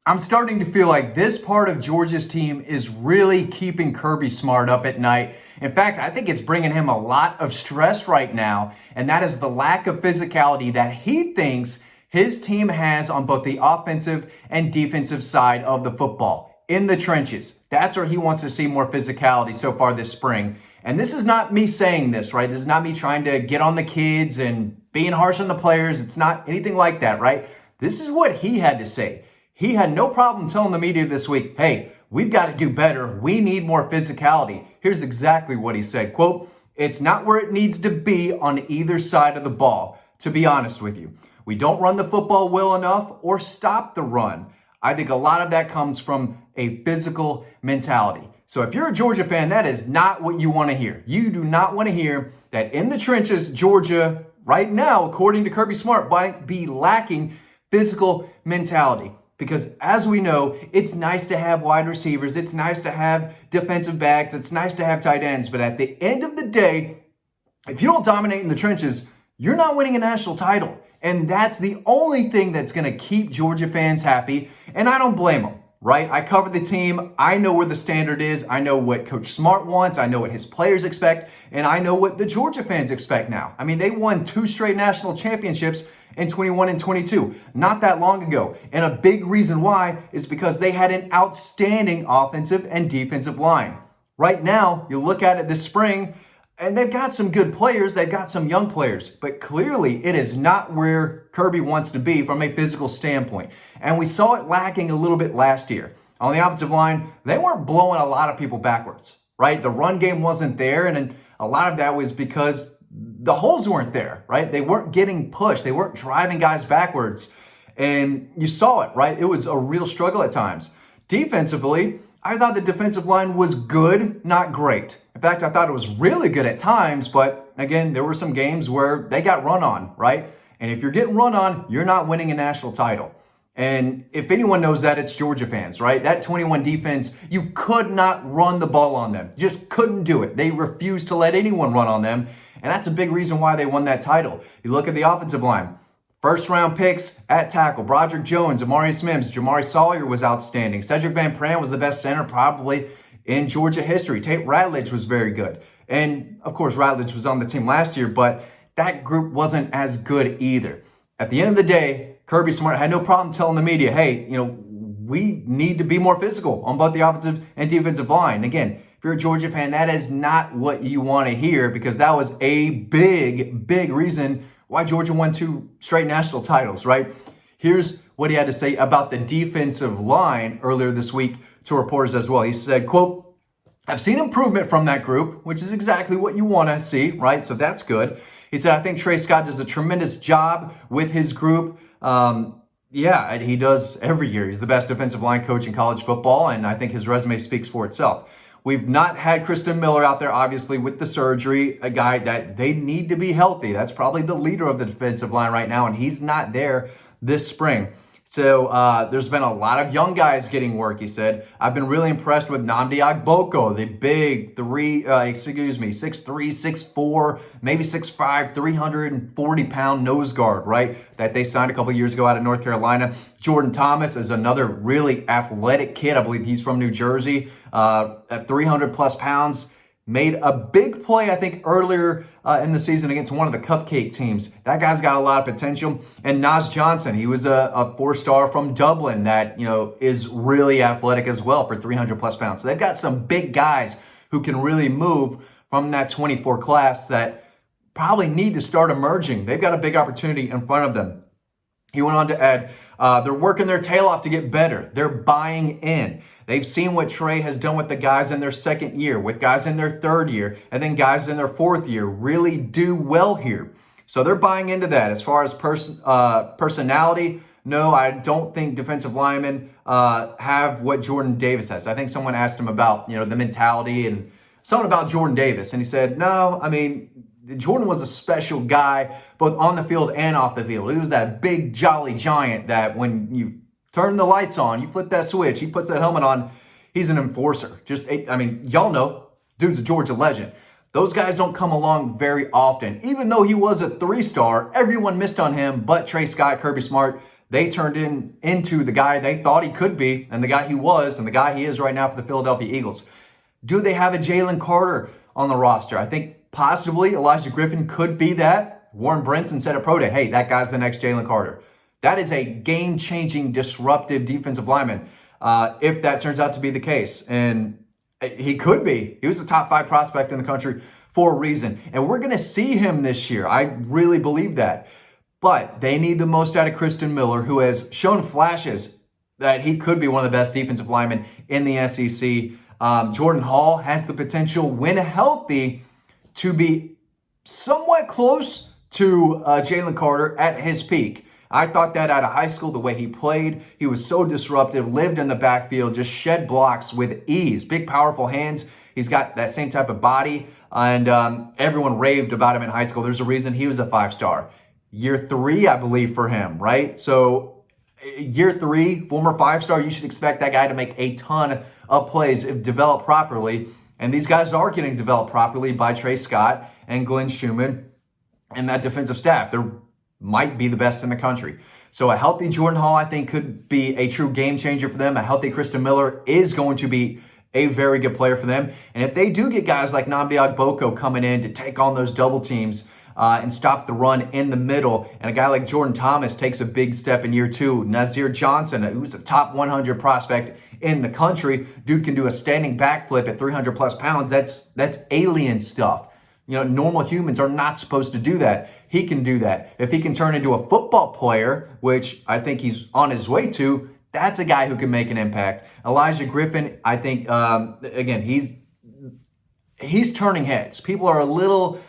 I'm starting to feel like this part of Georgia's team is really keeping Kirby Smart up at night. In fact, I think it's bringing him a lot of stress right now, and that is the lack of physicality that he thinks his team has on both the offensive and defensive side of the football. In the trenches. That's where he wants to see more physicality so far this spring. And this is not me saying this, right? This is not me trying to get on the kids and being harsh on the players. It's not anything like that, right? This is what he had to say. He had no problem telling the media this week, hey, we've got to do better. We need more physicality. Here's exactly what he said. Quote, it's not where it needs to be on either side of the ball, to be honest with you. We don't run the football well enough or stop the run. I think a lot of that comes from a physical mentality. So if you're a Georgia fan, that is not what you want to hear. You do not want to hear that in the trenches, Georgia, right now, according to Kirby Smart, might be lacking physical mentality. Because as we know, it's nice to have wide receivers. It's nice to have defensive backs. It's nice to have tight ends. But at the end of the day, if you don't dominate in the trenches, you're not winning a national title. And that's the only thing that's going to keep Georgia fans happy. And I don't blame them, right? I cover the team. I know where the standard is. I know what Coach Smart wants. I know what his players expect. And I know what the Georgia fans expect now. I mean, they won 2 straight national championships in 21 and 22, not that long ago. And a big reason why is because they had an outstanding offensive and defensive line. Right now, you look at it this spring, and they've got some good players. They've got some young players. But clearly, it is not where Kirby wants to be from a physical standpoint. And we saw it lacking a little bit last year. On the offensive line, they weren't blowing a lot of people backwards, right? The run game wasn't there. And a lot of that was because the holes weren't there, right? They weren't getting pushed. They weren't driving guys backwards. And you saw it, right? It was a real struggle at times. Defensively, I thought the defensive line was good, not great. In fact, I thought it was really good at times, but again, there were some games where they got run on, right? And if you're getting run on, you're not winning a national title. And if anyone knows that, it's Georgia fans, right? That 21 defense, you could not run the ball on them. Just couldn't do it. They refused to let anyone run on them. And that's a big reason why they won that title. You look at the offensive line. First round picks at tackle. Broderick Jones, Amari Mims, Jamari Sawyer was outstanding. Cedric Van Pran was the best center probably in Georgia history. Tate Ratledge was very good. And of course, Ratledge was on the team last year, but that group wasn't as good either. At the end of the day, Kirby Smart had no problem telling the media, hey, we need to be more physical on both the offensive and defensive line. Again, if you're a Georgia fan, that is not what you want to hear because that was a big, big reason why Georgia won 2 straight national titles, right? Here's what he had to say about the defensive line earlier this week to reporters as well. He said, quote, I've seen improvement from that group, which is exactly what you want to see, right? So that's good. He said, I think Trey Scott does a tremendous job with his group. Yeah, he does every year. He's the best defensive line coach in college football, and I think his resume speaks for itself. We've not had Kristen Miller out there, obviously, with the surgery, a guy that they need to be healthy. That's probably the leader of the defensive line right now, and he's not there this spring. So there's been a lot of young guys getting work, he said. I've been really impressed with Nnamdi Agboko, the big 6'3", 6'4", maybe 6'5", 340-pound nose guard, right? That they signed a couple years ago out of North Carolina. Jordan Thomas is another really athletic kid. I believe he's from New Jersey, at 300-plus pounds. Made a big play, I think, earlier in the season against one of the cupcake teams. That guy's got a lot of potential. And Nas Johnson, he was a 4-star from Dublin that, is really athletic as well for 300-plus pounds. So they've got some big guys who can really move from that 24 class that probably need to start emerging. They've got a big opportunity in front of them. He went on to add, they're working their tail off to get better. They're buying in. They've seen what Trey has done with the guys in their second year, with guys in their third year, and then guys in their fourth year really do well here. So they're buying into that. As far as personality, no, I don't think defensive linemen have what Jordan Davis has. I think someone asked him about, the mentality and something about Jordan Davis. And he said, no, I mean, Jordan was a special guy, both on the field and off the field. He was that big, jolly giant that when you turn the lights on, you flip that switch, he puts that helmet on, he's an enforcer. Y'all know, dude's a Georgia legend. Those guys don't come along very often. Even though he was a 3-star, everyone missed on him, but Trey Scott, Kirby Smart, they turned into the guy they thought he could be, and the guy he was, and the guy he is right now for the Philadelphia Eagles. Do they have a Jalen Carter on the roster? I think possibly Elijah Griffin could be that. Warren Brinson said at Pro Day, hey, that guy's the next Jalen Carter. That is a game-changing, disruptive defensive lineman, if that turns out to be the case. And he could be. He was a top 5 prospect in the country for a reason. And we're going to see him this year. I really believe that. But they need the most out of Christian Miller, who has shown flashes that he could be one of the best defensive linemen in the SEC. Jordan Hall has the potential, when healthy, to be somewhat close to Jalen Carter at his peak. I thought that out of high school, the way he played. He was so disruptive, lived in the backfield, just shed blocks with ease. Big, powerful hands. He's got that same type of body, and everyone raved about him in high school. There's a reason he was a 5-star. Year 3, I believe, for him, right? So year 3, former 5-star, you should expect that guy to make a ton of plays if developed properly. And these guys are getting developed properly by Trey Scott and Glenn Schumann and that defensive staff. They might be the best in the country. So a healthy Jordan Hall, I think, could be a true game changer for them. A healthy Christian Miller is going to be a very good player for them. And if they do get guys like Nnamdi Ogboko coming in to take on those double teams, and stop the run in the middle, and a guy like Jordan Thomas takes a big step in year 2. Nazir Johnson, who's a top 100 prospect in the country, dude can do a standing backflip at 300 plus pounds. That's alien stuff. You know, normal humans are not supposed to do that. He can do that. If he can turn into a football player, which I think he's on his way to, that's a guy who can make an impact. Elijah Griffin, I think, again, he's turning heads. People are a little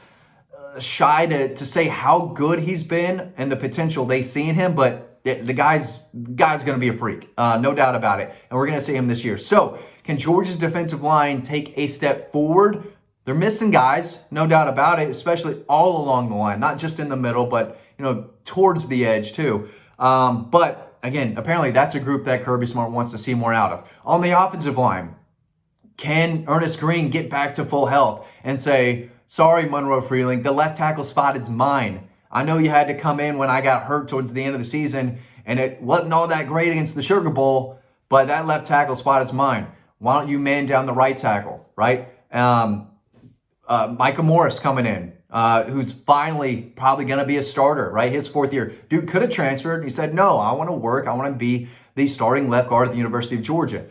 shy to say how good he's been and the potential they see in him, but the guy's going to be a freak, no doubt about it. And we're going to see him this year. So can Georgia's defensive line take a step forward? They're missing guys, no doubt about it, especially all along the line, not just in the middle, but towards the edge too. But again, apparently that's a group that Kirby Smart wants to see more out of. On the offensive line, can Ernest Green get back to full health and say, sorry, Monroe Freeling, the left tackle spot is mine. I know you had to come in when I got hurt towards the end of the season, and it wasn't all that great against the Sugar Bowl, but that left tackle spot is mine. Why don't you man down the right tackle, right? Micah Morris coming in, who's finally probably going to be a starter, right? His 4th year. Dude could have transferred. He said, no, I want to work. I want to be the starting left guard at the University of Georgia.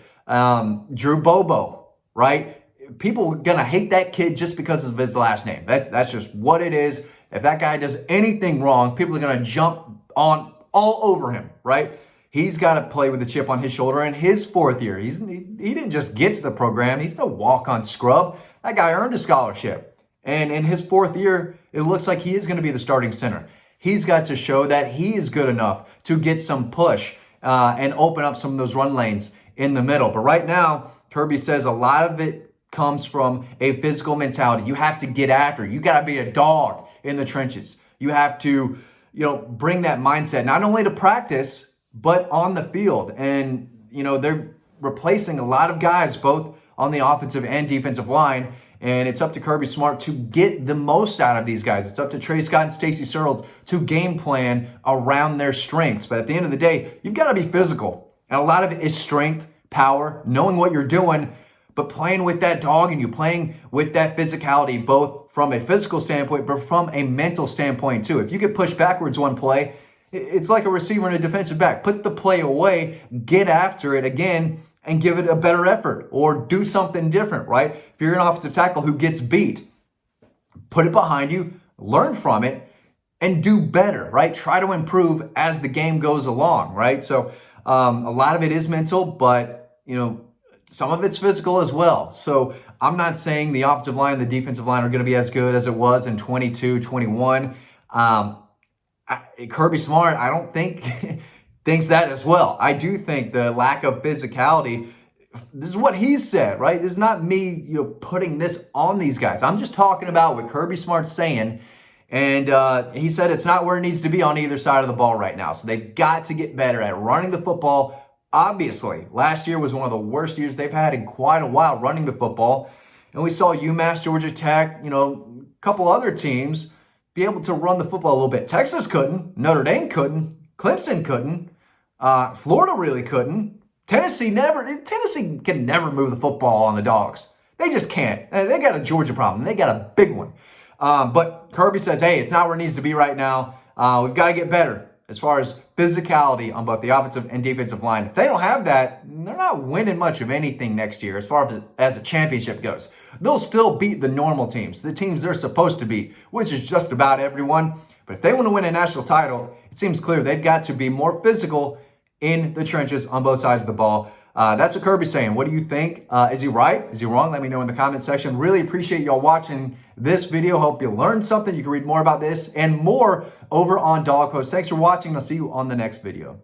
Drew Bobo, right? People are going to hate that kid just because of his last name. That's just what it is. If that guy does anything wrong, people are going to jump on all over him, right? He's got to play with a chip on his shoulder in his 4th year. He didn't just get to the program. He's no walk-on scrub. That guy earned a scholarship. And in his 4th year, it looks like he is going to be the starting center. He's got to show that he is good enough to get some push and open up some of those run lanes in the middle. But right now, Kirby says a lot of it comes from a physical mentality. You have to get after it. You got to be a dog in the trenches. You have to, bring that mindset, not only to practice, but on the field. And, they're replacing a lot of guys, both on the offensive and defensive line. And it's up to Kirby Smart to get the most out of these guys. It's up to Trey Scott and Stacey Searles to game plan around their strengths. But at the end of the day, you've got to be physical. And a lot of it is strength, power, knowing what you're doing, but playing with that dog and you playing with that physicality, both from a physical standpoint, but from a mental standpoint too. If you get pushed backwards one play, it's like a receiver and a defensive back. Put the play away, get after it again, and give it a better effort or do something different, right? If you're an offensive tackle who gets beat, put it behind you, learn from it, and do better, right? Try to improve as the game goes along, right? So a lot of it is mental, but, some of it's physical as well. So I'm not saying the offensive line and the defensive line are going to be as good as it was in 22, 21. Kirby Smart, I don't think thinks that as well. I do think the lack of physicality, this is what he said, right? This is not me, putting this on these guys. I'm just talking about what Kirby Smart's saying. And he said it's not where it needs to be on either side of the ball right now. So they've got to get better at running the football. Obviously, last year was one of the worst years they've had in quite a while running the football. And we saw UMass, Georgia Tech, a couple other teams be able to run the football a little bit. Texas couldn't. Notre Dame couldn't. Clemson couldn't. Florida really couldn't. Tennessee can never move the football on the Dogs. They just can't. They got a Georgia problem. They got a big one. But Kirby says, hey, it's not where it needs to be right now. We've got to get better as far as physicality on both the offensive and defensive line. If they don't have that, they're not winning much of anything next year as far as a championship goes. They'll still beat the normal teams, the teams they're supposed to beat, which is just about everyone. But if they want to win a national title, it seems clear they've got to be more physical in the trenches on both sides of the ball. That's what Kirby's saying. What do you think? Is he right? Is he wrong? Let me know in the comment section. Really appreciate y'all watching this video. Hope you learned something. You can read more about this and more over on Dawg Post. Thanks for watching. I'll see you on the next video.